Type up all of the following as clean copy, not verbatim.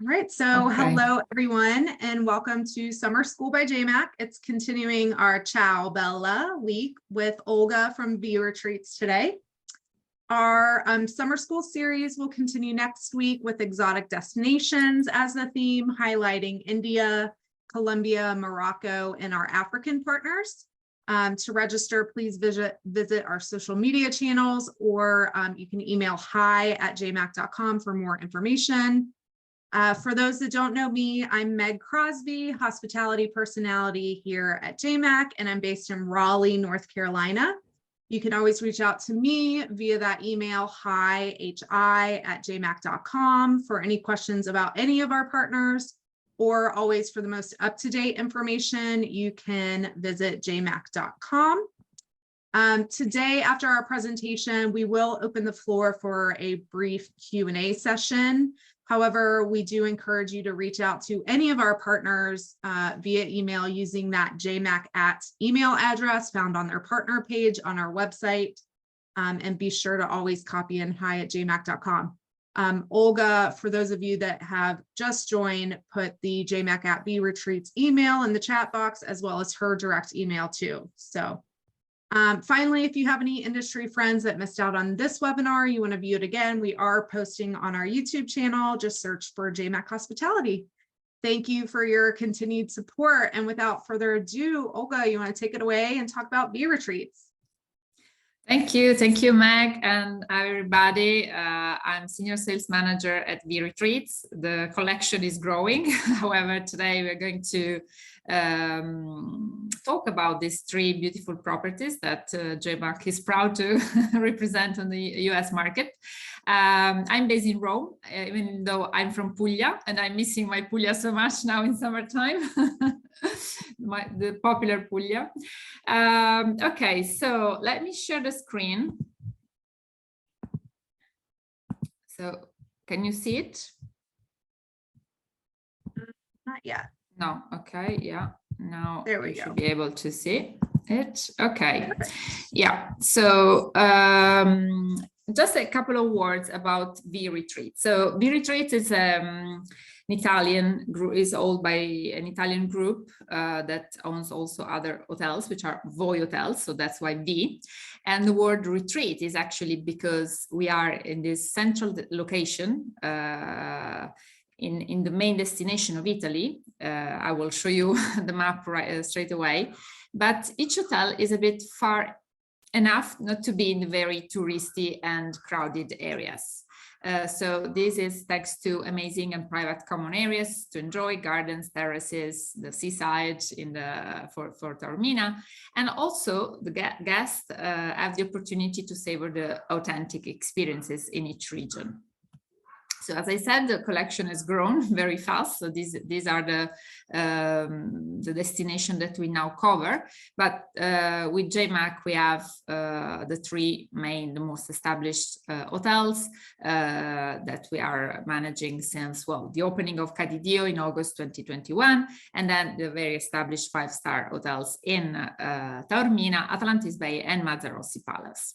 All right, so Okay. hello everyone and welcome to Summer School by J.MAK. It's continuing our Ciao Bella week with Olga from VRetreats today. Our summer school series will continue next week with exotic destinations as the theme, highlighting India, Colombia, Morocco, and our African partners. To register, please visit our social media channels, or you can email hi@jmak.com for more information. For those that don't know me, I'm Meg Crosby, hospitality personality here at J.MAK, and I'm based in Raleigh, North Carolina. You can always reach out to me via that email, hi@jmak.com, for any questions about any of our partners, or always for the most up-to-date information, you can visit jmak.com. Today, after our presentation, we will open the floor for a brief Q&A session. However, we do encourage you to reach out to any of our partners via email using that JMAK@ email address found on their partner page on our website. And be sure to always copy in hi@jmak.com. Olga, for those of you that have just joined, put the JMAK@ VRetreats email in the chat box, as well as her direct email too. So finally, if you have any industry friends that missed out on this webinar, you want to view it again, we are posting on our YouTube channel. Just search for J.MAK Hospitality. Thank you for your continued support. And without further ado, Olga, you want to take it away and talk about VRetreats? Thank you, Meg, and everybody. I'm Senior Sales Manager at VRetreats. The collection is growing. However, today we're going to talk about these three beautiful properties that J.MAK is proud to represent on the US market. I'm based in Rome, even though I'm from Puglia, and I'm missing my Puglia so much now in summertime. The popular Puglia. Okay, so let me share the screen. So can you see it? Not yet. No, okay, yeah. Now there we you go. Should be able to see it. Okay, yeah. So just a couple of words about VRetreats. So VRetreats is an Italian group, is owned by an Italian group that owns also other hotels, which are Voi hotels. So that's why V. And the word retreat is actually because we are in this central location in the main destination of Italy. I will show you the map straight away. But each hotel is a bit far enough not to be in the very touristy and crowded areas. So this is thanks to amazing and private common areas to enjoy, gardens, terraces, the seaside for Taormina, and also the guests have the opportunity to savor the authentic experiences in each region. So as I said, the collection has grown very fast. So these are the destination that we now cover. But with J.MAK, we have the three main, the most established hotels that we are managing since, well, the opening of Cadidio in August 2021, and then the very established five-star hotels in Taormina, Atlantis Bay, and Mazzarossi Palace.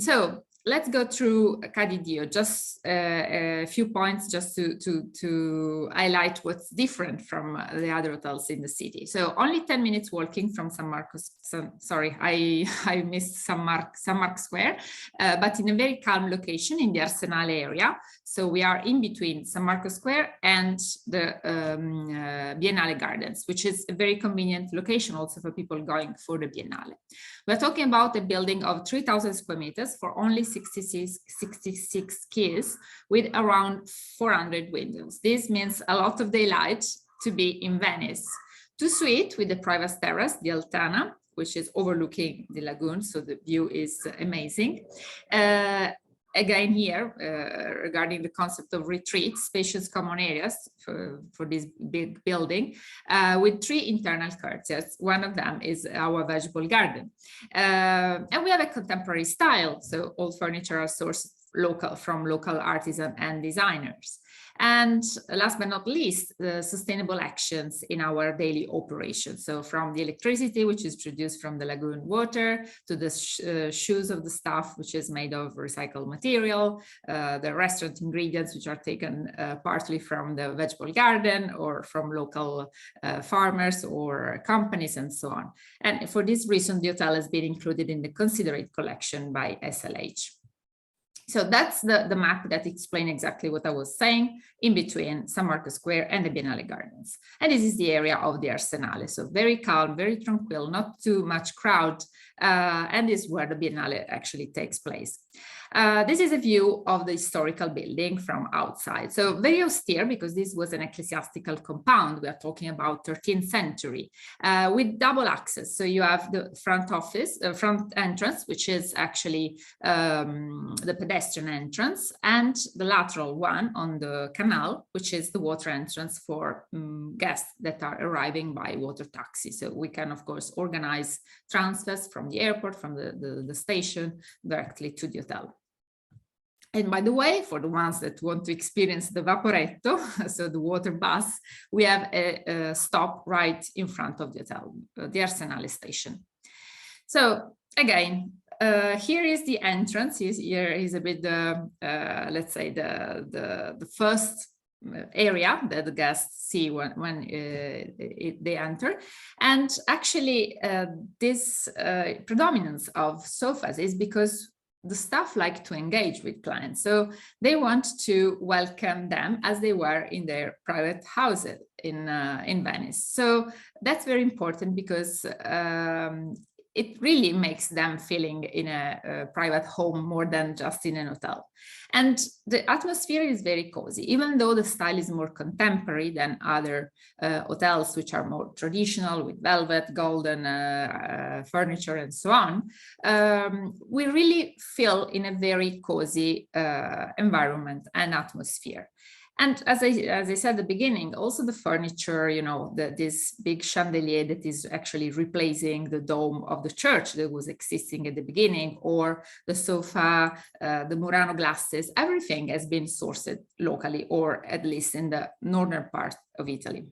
So let's go through Cadidio, just a few points just to highlight what's different from the other hotels in the city. So only 10 minutes walking from San Marcos, sorry, I missed San Mark Square, but in a very calm location in the Arsenale area. So we are in between San Marcos Square and the Biennale Gardens, which is a very convenient location also for people going for the Biennale. We're talking about a building of 3,000 square meters for only 66 keys with around 400 windows. This means a lot of daylight to be in Venice. Two suites with a private terrace, the Altana, which is overlooking the lagoon, so the view is amazing. Again here, regarding the concept of retreat, spacious common areas for this big building, with three internal courtyards. One of them is our vegetable garden. And we have a contemporary style, so all furniture are sourced from local artisans and designers. And last but not least, the sustainable actions in our daily operations. So from the electricity, which is produced from the lagoon water, to the shoes of the staff, which is made of recycled material, the restaurant ingredients, which are taken partly from the vegetable garden or from local farmers or companies and so on. And for this reason, the hotel has been included in the Considerate collection by SLH. So that's the map that explains exactly what I was saying in between San Marco Square and the Biennale Gardens. And this is the area of the Arsenale. So very calm, very tranquil, not too much crowd. And this is where the Biennale actually takes place. This is a view of the historical building from outside. So very austere, because this was an ecclesiastical compound. We are talking about 13th century with double access. So you have the front office, front entrance, which is actually the pedestrian entrance, and the lateral one on the canal, which is the water entrance for guests that are arriving by water taxi. So we can, of course, organize transfers from the airport, from the station directly to the hotel. And by the way, for the ones that want to experience the Vaporetto, so the water bus, we have a stop right in front of the hotel, the Arsenale station. So again, here is the entrance. Here is a bit the, let's say, the first area that the guests see when they enter. And actually, this predominance of sofas is because the staff like to engage with clients. So they want to welcome them as they were in their private houses in Venice. So that's very important, because it really makes them feeling in a private home more than just in an hotel. And the atmosphere is very cozy, even though the style is more contemporary than other hotels, which are more traditional with velvet, golden furniture and so on. We really feel in a very cozy environment and atmosphere. And as I said at the beginning, also the furniture, you know, this big chandelier that is actually replacing the dome of the church that was existing at the beginning, or the sofa, the Murano glasses, everything has been sourced locally, or at least in the northern part of Italy.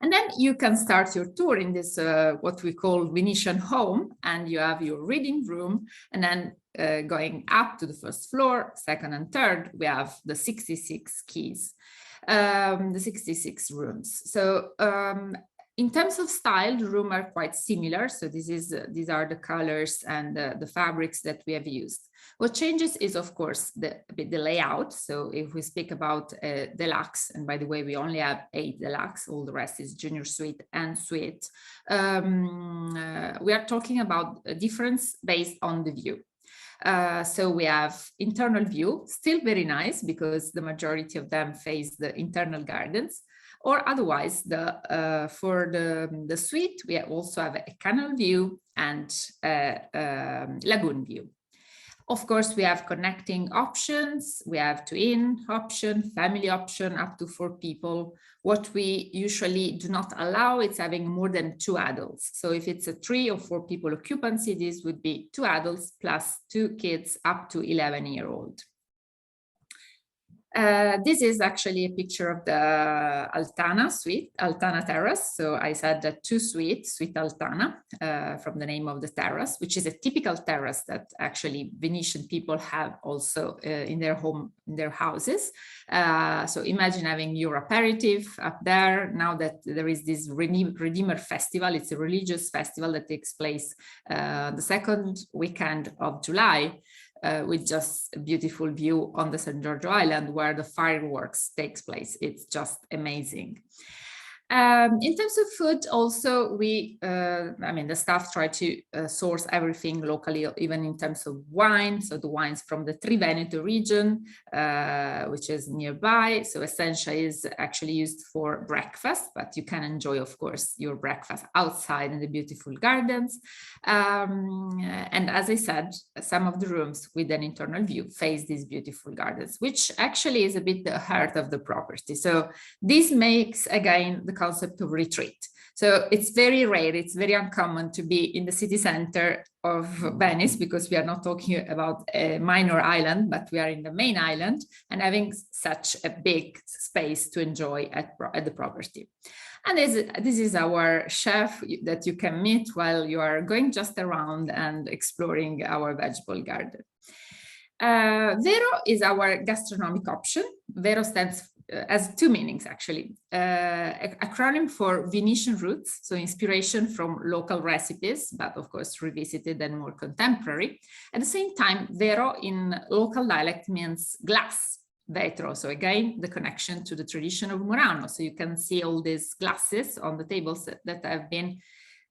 And then you can start your tour in this, what we call Venetian home, and you have your reading room, and then going up to the first floor, second and third, we have the 66 keys, the 66 rooms. So in terms of style, the rooms are quite similar. So these are the colors and the fabrics that we have used. What changes is, of course, the layout. So if we speak about deluxe, and by the way, we only have 8 deluxe, all the rest is junior suite and suite. We are talking about a difference based on the view. So we have internal view, still very nice, because the majority of them face the internal gardens. Or otherwise, for the suite, we also have a canal view and a lagoon view. Of course, we have connecting options. We have twin option, family option, up to 4 people. What we usually do not allow is having more than 2 adults. So if it's a 3 or 4 people occupancy, this would be 2 adults plus 2 kids up to 11-year-old. This is actually a picture of the Altana suite, Altana terrace. So I said that 2 suites, Suite Altana, from the name of the terrace, which is a typical terrace that actually Venetian people have also in their home, in their houses. So imagine having your aperitif up there. Now that there is this Redeemer Festival, it's a religious festival that takes place the second weekend of July. With just a beautiful view on the San Giorgio Island where the fireworks takes place. It's just amazing. In terms of food, also the staff try to source everything locally, even in terms of wine. So the wines from the Triveneto region, which is nearby. So Essentia is actually used for breakfast, but you can enjoy, of course, your breakfast outside in the beautiful gardens. And as I said, some of the rooms with an internal view face these beautiful gardens, which actually is a bit the heart of the property. So this makes, again, the concept of retreat. So it's very rare, it's very uncommon to be in the city center of Venice, because we are not talking about a minor island, but we are in the main island and having such a big space to enjoy at the property. And this is our chef that you can meet while you are going just around and exploring our vegetable garden. Vero is our gastronomic option. Vero stands has two meanings, actually. Acronym for Venetian roots, so inspiration from local recipes, but of course revisited and more contemporary. At the same time, Vero in local dialect means glass, vetro. So again, the connection to the tradition of Murano. So you can see all these glasses on the tables that have been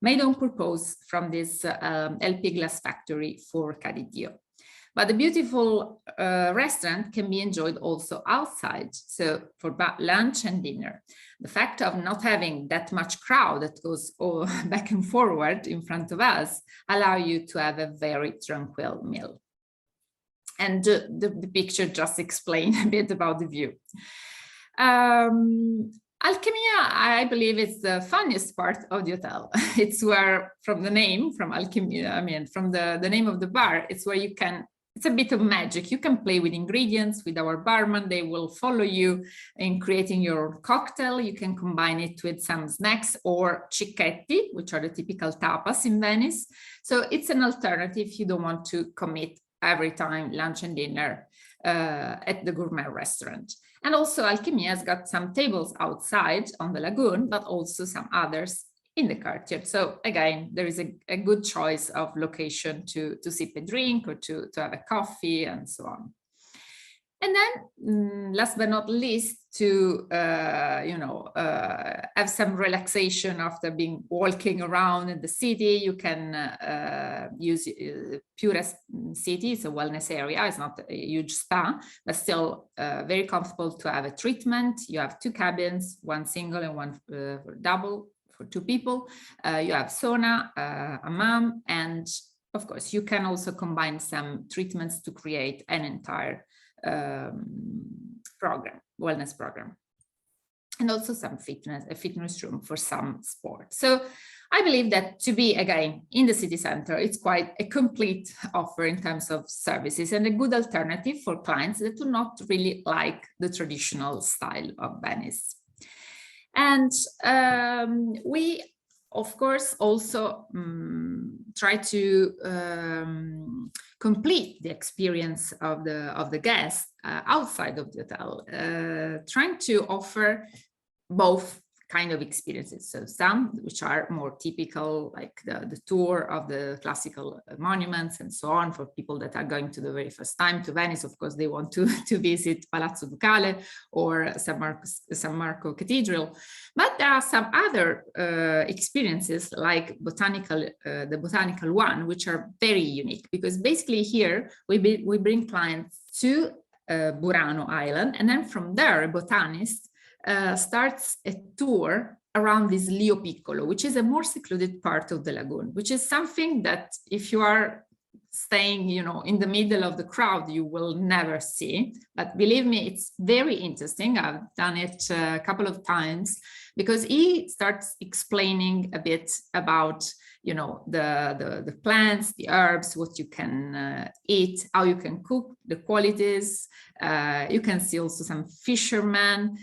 made on purpose from this LP glass factory for Cadidio. But the beautiful restaurant can be enjoyed also outside, so for lunch and dinner. The fact of not having that much crowd that goes back and forward in front of us allow you to have a very tranquil meal. And the picture just explains a bit about the view. Alchemia, I believe, is the funniest part of the hotel. It's where, from the name, from Alchemia, I mean, from the name of the bar, it's where you can, it's a bit of magic. You can play with ingredients with our barman. They will follow you in creating your cocktail. You can combine it with some snacks or cicchetti, which are the typical tapas in Venice. So it's an alternative if you don't want to commit every time lunch and dinner at the gourmet restaurant. And also Alchemia has got some tables outside on the lagoon, but also some others in the quartier. So again, there is a good choice of location to sip a drink or to have a coffee and so on. And then last but not least, to have some relaxation after being walking around in the city, you can use Pure City. It's a wellness area. It's not a huge spa, but still very comfortable to have a treatment. You have two cabins, one single and one double for two people. You have sauna, hammam, and of course, you can also combine some treatments to create an entire program, wellness program, and also some a fitness room for some sports. So I believe that to be again in the city center, it's quite a complete offer in terms of services and a good alternative for clients that do not really like the traditional style of Venice. And we of course also try to complete the experience of the guest outside of the hotel, trying to offer both kind of experiences. So some which are more typical, like the tour of the classical monuments and so on, for people that are going to the very first time to Venice. Of course, they want to visit Palazzo Ducale or San Marco Cathedral. But there are some other experiences like the botanical one, which are very unique, because basically here we bring clients to Burano Island, and then from there a botanist starts a tour around this Lio Piccolo, which is a more secluded part of the lagoon, which is something that if you are staying, in the middle of the crowd, you will never see. But believe me, it's very interesting. I've done it a couple of times, because he starts explaining a bit about, the plants, the herbs, what you can eat, how you can cook, the qualities. You can see also some fishermen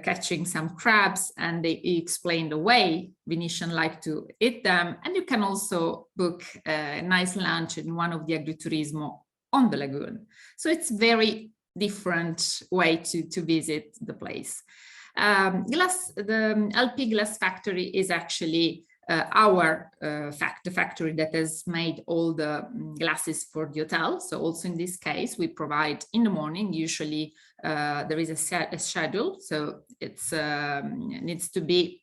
catching some crabs, and he explained the way Venetians like to eat them. And you can also book a nice lunch in one of the agriturismo on the lagoon. So it's very different way to visit the place. The LP Glass Factory is actually the factory that has made all the glasses for the hotel. So also in this case, we provide in the morning, usually there is a schedule. So it's needs to be,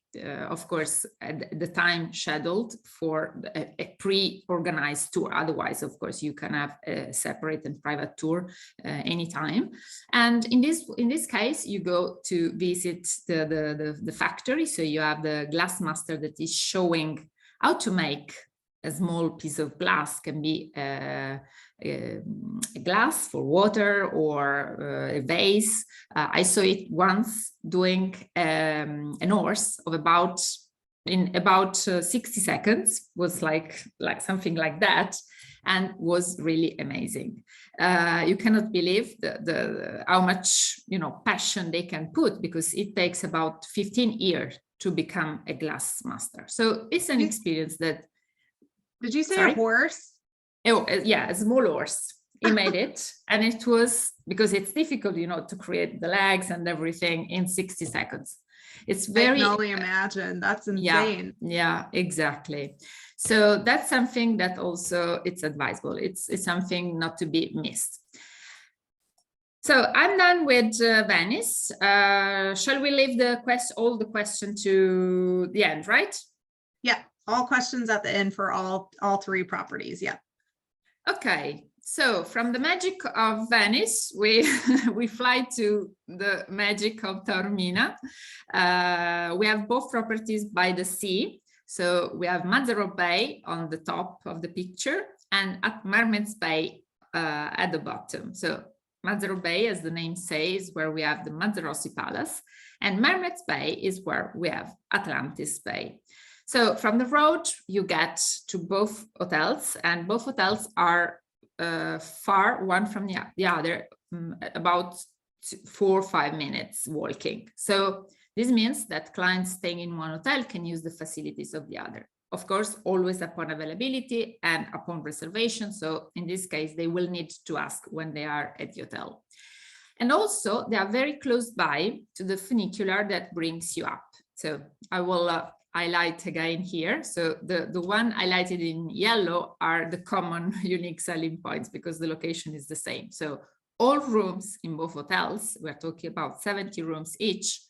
of course, at the time scheduled for a pre-organized tour. Otherwise, of course, you can have a separate and private tour anytime. And in this case, you go to visit the factory. So you have the glass master that is showing how to make a small piece of glass. Can be a glass for water or a vase. I saw it once doing an horse of about in about 60 seconds, was like something like that, and was really amazing. You cannot believe how much, you know, passion they can put, because it takes about 15 years to become a glass master. So it's an experience that. Did you say Sorry? a horse? Oh, yeah, a small horse. He made it, and it was, because it's difficult, you know, to create the legs and everything in 60 seconds. It's very. I can only imagine. That's insane. Yeah, exactly. So that's something that also it's advisable. It's something not to be missed. So I'm done with Venice. Shall we leave all the question to the end, right? Yeah, all questions at the end for all 3 properties. Yeah. Okay. So from the magic of Venice, we fly to the magic of Taormina. We have both properties by the sea. So we have Mazzaro Bay on the top of the picture, and at Mermaid's Bay at the bottom. So Mazzaro Bay, as the name says, where we have the Mazzarosi Palace, and Mermaid's Bay is where we have Atlantis Bay. So from the road, you get to both hotels, and both hotels are far one from the other, about 4 or 5 minutes walking. So this means that clients staying in one hotel can use the facilities of the other. Of course, always upon availability and upon reservation. So in this case, they will need to ask when they are at the hotel. And also, they are very close by to the funicular that brings you up. So I will highlight again here. So the one highlighted in yellow are the common unique selling points, because the location is the same. So all rooms in both hotels, we're talking about 70 rooms each,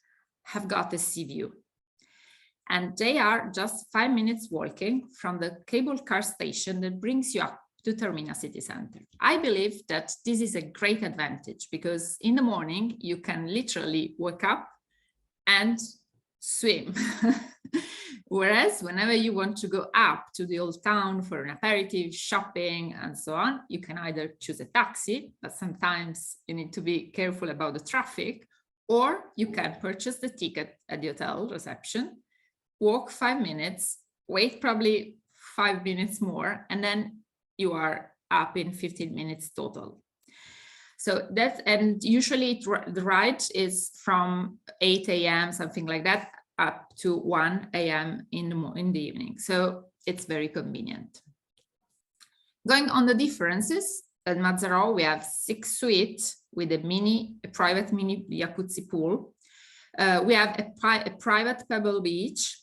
have got a sea view. And they are just 5 minutes walking from the cable car station that brings you up to Taormina city center. I believe that this is a great advantage, because in the morning you can literally wake up and swim. Whereas whenever you want to go up to the old town for an aperitif, shopping, and so on, you can either choose a taxi, but sometimes you need to be careful about the traffic, or you can purchase the ticket at the hotel reception, walk 5 minutes, wait probably 5 minutes more, and then you are up in 15 minutes total. So that's, and usually the ride is from 8 a.m., something like that, up to 1 a.m. in the evening. So it's very convenient. Going on the differences, at Mazzaro, we have 6 suites with a private mini jacuzzi pool. We have a private pebble beach,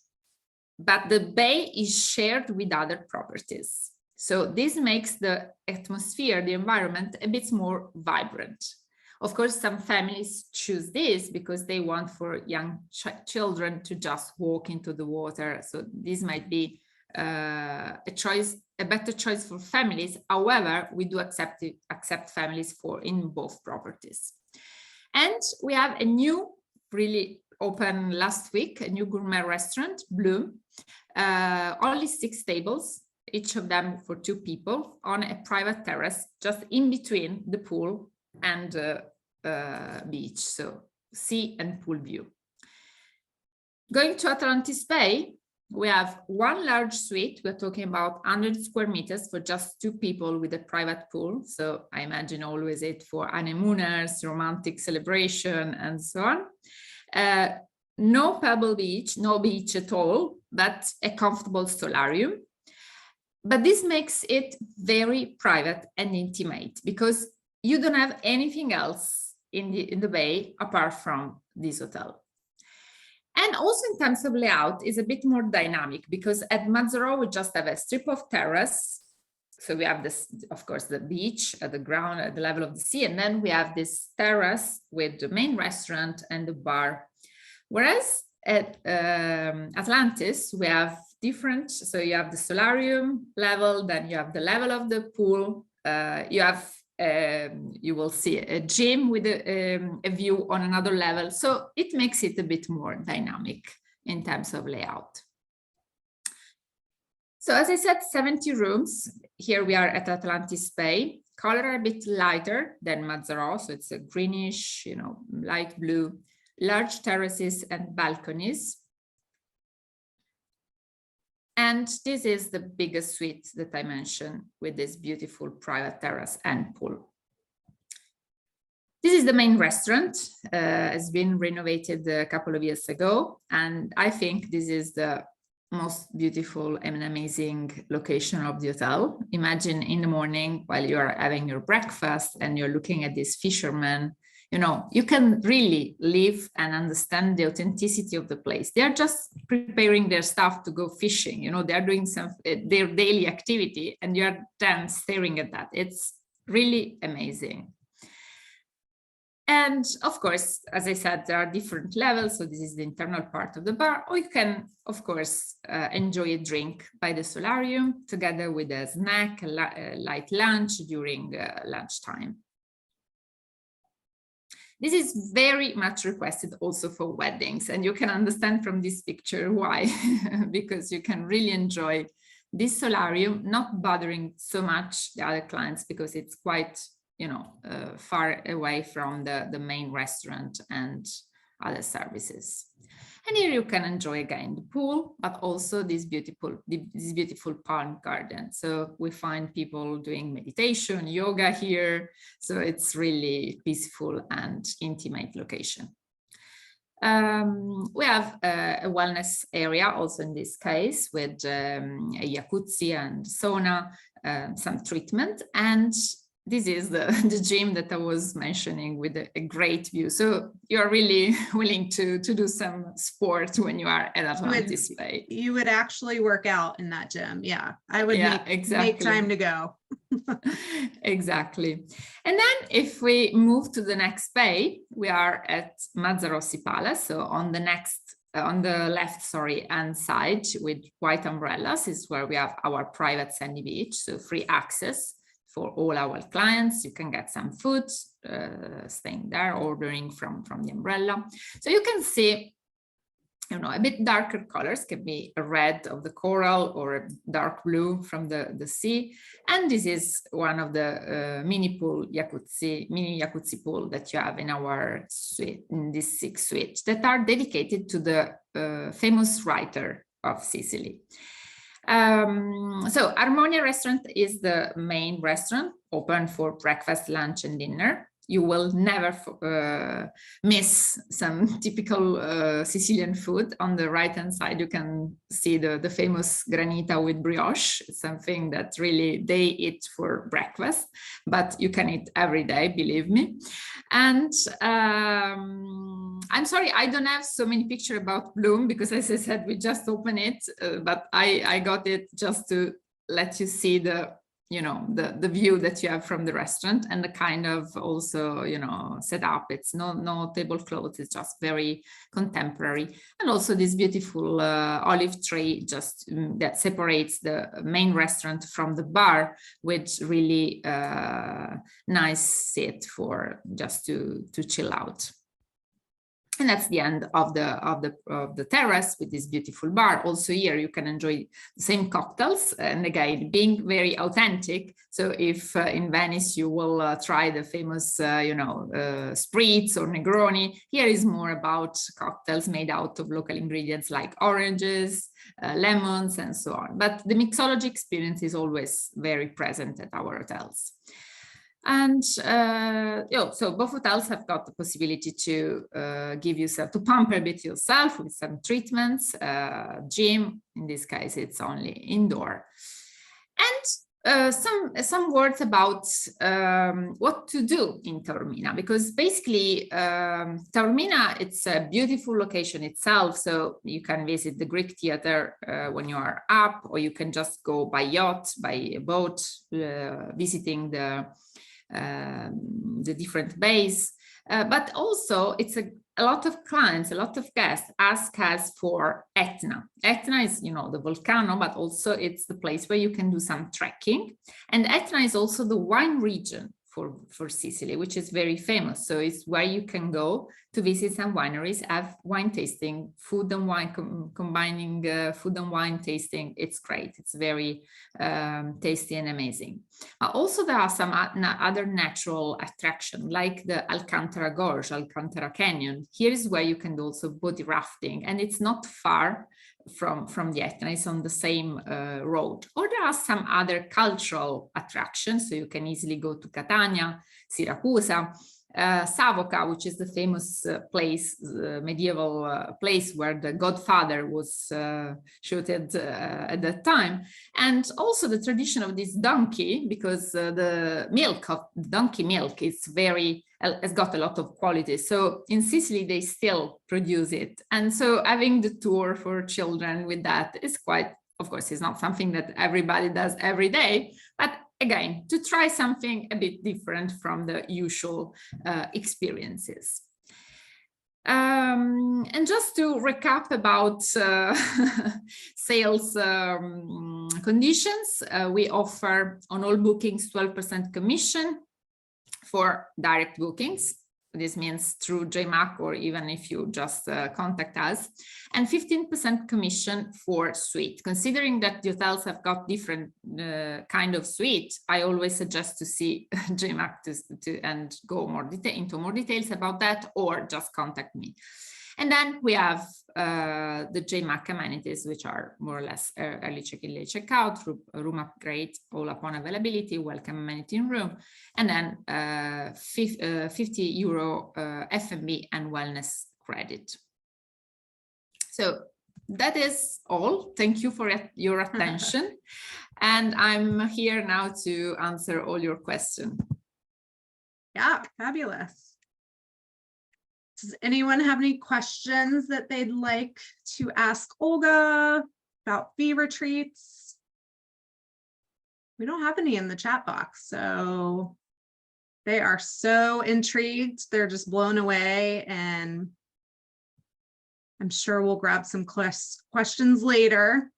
but the bay is shared with other properties. So this makes the atmosphere, the environment, a bit more vibrant. Of course, some families choose this because they want for young children to just walk into the water. So this might be a better choice for families. However, we do accept families in both properties. And we have a new, really open last week, a new gourmet restaurant, Bloom. Only 6 tables, each of them for 2 people, on a private terrace just in between the pool and beach, so sea and pool view. Going to Atlantis Bay, we have 1 large suite. We're talking about 100 square meters for just 2 people with a private pool. So I imagine always it for honeymooners, romantic celebration, and so on. No pebble beach, no beach at all, but a comfortable solarium. But this makes it very private and intimate, because you don't have anything else in the bay apart from this hotel. And also in terms of layout is a bit more dynamic, because at Mazzaro we just have a strip of terrace. So we have this, of course, the beach at the ground at the level of the sea, and then we have this terrace with the main restaurant and the bar. Whereas at Atlantis we have different, so you have the solarium level, then you have the level of the pool, you will see a gym with a view on another level. So it makes it a bit more dynamic in terms of layout. So as I said, 70 rooms. Here we are at Atlantis Bay. Color are a bit lighter than Mazzaro, so it's a greenish, light blue, large terraces and balconies. And this is the biggest suite that I mentioned with this beautiful private terrace and pool. This is the main restaurant, has been renovated a couple of years ago. And I think this is the most beautiful and amazing location of the hotel. Imagine in the morning while you are having your breakfast and you're looking at these fishermen, you know, you can really live and understand the authenticity of the place. They're just preparing their stuff to go fishing, you know, they're doing their daily activity and you're then staring at that. It's really amazing. And of course, as I said, there are different levels. So this is the internal part of the bar, or you can, of course, enjoy a drink by the solarium together with a snack, a light lunch during lunchtime. This is very much requested also for weddings, and you can understand from this picture why, because you can really enjoy this solarium, not bothering so much the other clients because it's quite, you know, far away from the main restaurant and other services. And here you can enjoy again the pool, but also this beautiful palm garden. So we find people doing meditation, yoga here. So it's really peaceful and intimate location. We have a wellness area also in this case with a jacuzzi and sauna, some treatment, and this is the gym that I was mentioning with a great view. So you're really willing to do some sport when you are at Atlantis Bay. You would actually work out in that gym. Yeah, I would make time to go. Exactly. And then if we move to the next bay, we are at Mazzarossi Palace. So on the left, hand side with white umbrellas is where we have our private sandy beach. So free access for all our clients. You can get some food, staying there, ordering from the umbrella. So you can see, you know, a bit darker colors, can be a red of the coral or a dark blue from the sea. And this is one of the mini jacuzzi pool that you have in our suite, in this 6 suites that are dedicated to the famous writer of Sicily. So Armonia restaurant is the main restaurant, open for breakfast, lunch and dinner. You will never miss some typical Sicilian food. On the right hand side you can see the famous granita with brioche. It's something that really they eat for breakfast, but you can eat every day, believe me. And I'm sorry, I don't have so many pictures about Bloom because, as I said, we just opened it, but I got it just to let you see the view that you have from the restaurant and the kind of also, you know, setup. It's no tablecloth, it's just very contemporary. And also this beautiful olive tree just that separates the main restaurant from the bar, with really nice seat for just to chill out. And that's the end of the terrace with this beautiful bar. Also here you can enjoy the same cocktails, and again being very authentic. So if in Venice you will try the famous spritz or Negroni, here is more about cocktails made out of local ingredients like oranges, lemons and so on. But the mixology experience is always very present at our hotels. And so both hotels have got the possibility to give yourself, to pamper a bit yourself with some treatments, gym. In this case, it's only indoor. And some words about what to do in Taormina, because basically Taormina, it's a beautiful location itself. So you can visit the Greek theater when you are up, or you can just go by yacht, by boat, visiting the different bays, but also it's a lot of clients, a lot of guests ask us for Etna. Etna is, you know, the volcano, but also it's the place where you can do some trekking. And Etna is also the wine region for Sicily, which is very famous. So it's where you can go to visit some wineries, have wine tasting, food and wine, combining food and wine tasting. It's great. It's very tasty and amazing. Also, there are some other natural attractions like the Alcantara Gorge, Alcantara Canyon. Here is where you can do also body rafting, and it's not far from the Etna. It's on the same road. Or there are some other cultural attractions, so you can easily go to Catania, Siracusa, Savoca, which is the famous place, medieval place where the Godfather was shot at that time, and also the tradition of this donkey, because the milk of donkey milk is has got a lot of quality. So in Sicily, they still produce it. And so having the tour for children with that is quite, of course, it's not something that everybody does every day, but again, to try something a bit different from the usual experiences. And just to recap about sales conditions, we offer on all bookings 12% commission for direct bookings. This means through J.MAK, or even if you just contact us, and 15% commission for suite. Considering that the hotels have got different kind of suite, I always suggest to see J.MAK and go into more details about that, or just contact me. And then we have the J.MAK amenities, which are more or less early check-in, late check-out, room upgrade, all upon availability, welcome amenity in room, and then €50 F&B and wellness credit. So that is all. Thank you for your attention. And I'm here now to answer all your questions. Yeah, fabulous. Does anyone have any questions that they'd like to ask Olga about VRetreats? We don't have any in the chat box, so they are so intrigued. They're just blown away, and I'm sure we'll grab some questions later.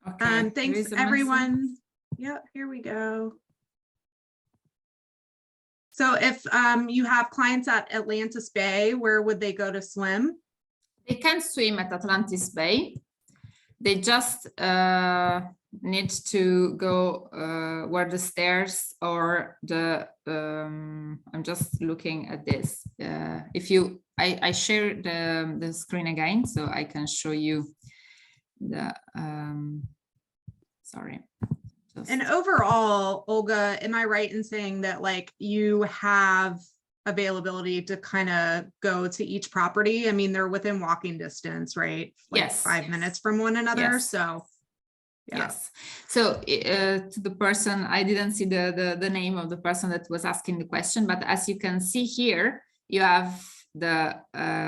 Okay. Thanks, everyone. Yep, here we go. So if you have clients at Atlantis Bay, where would they go to swim? They can swim at Atlantis Bay. They just need to go where the stairs or the, I'm just looking at this. If you, I share the screen again, so I can show you the, sorry. And overall, Olga, am I right in saying that like you have availability to kind of go to each property? I mean, they're within walking distance, right? Like yes. 5 minutes from one another. Yes. So yeah. Yes. So to the person, I didn't see the name of the person that was asking the question, but as you can see here, you have the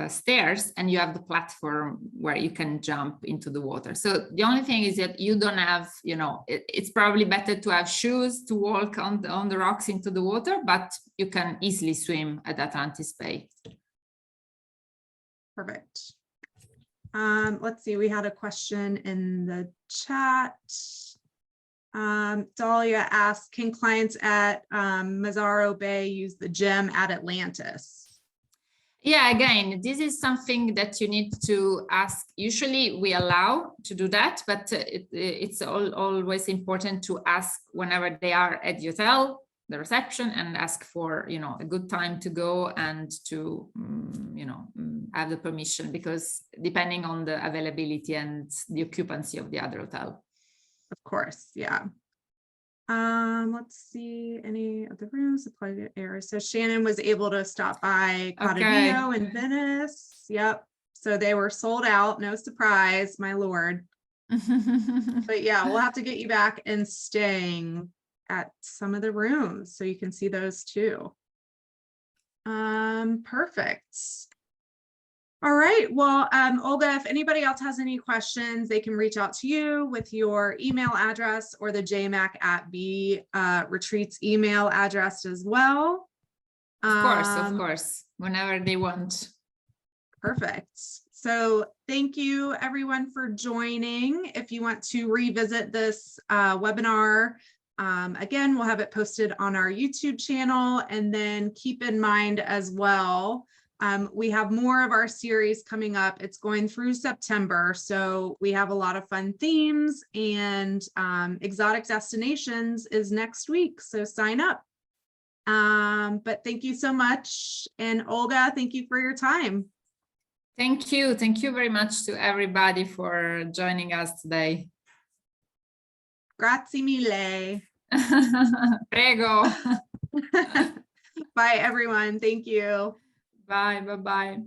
stairs and you have the platform where you can jump into the water. So the only thing is that you don't have, you know, it's probably better to have shoes to walk on the rocks into the water, but you can easily swim at Atlantis Bay. Perfect. Let's see, we had a question in the chat. Dahlia asked, can clients at Mazzaro Bay use the gym at Atlantis? Yeah, again, this is something that you need to ask. Usually we allow to do that, but it's always important to ask whenever they are at the hotel, the reception, and ask for, you know, a good time to go and to, you know, have the permission, because depending on the availability and the occupancy of the other hotel. Of course, yeah. Let's see, any of the rooms supply the area. So Shannon was able to stop by Cotadillo in Venice. Yep. So they were sold out. No surprise, my Lord. But yeah, we'll have to get you back and staying at some of the rooms so you can see those too. Perfect. All right, well, Olga, if anybody else has any questions, they can reach out to you with your email address or the J.MAK at VRetreats email address as well. Of course, whenever they want. Perfect. So thank you everyone for joining. If you want to revisit this webinar, again, we'll have it posted on our YouTube channel, and then keep in mind as well, we have more of our series coming up. It's going through September, so we have a lot of fun themes, and exotic destinations is next week, so sign up. But thank you so much, and Olga, thank you for your time. Thank you. Thank you very much to everybody for joining us today. Grazie mille. Prego. Bye, everyone. Thank you. Bye. Bye-bye.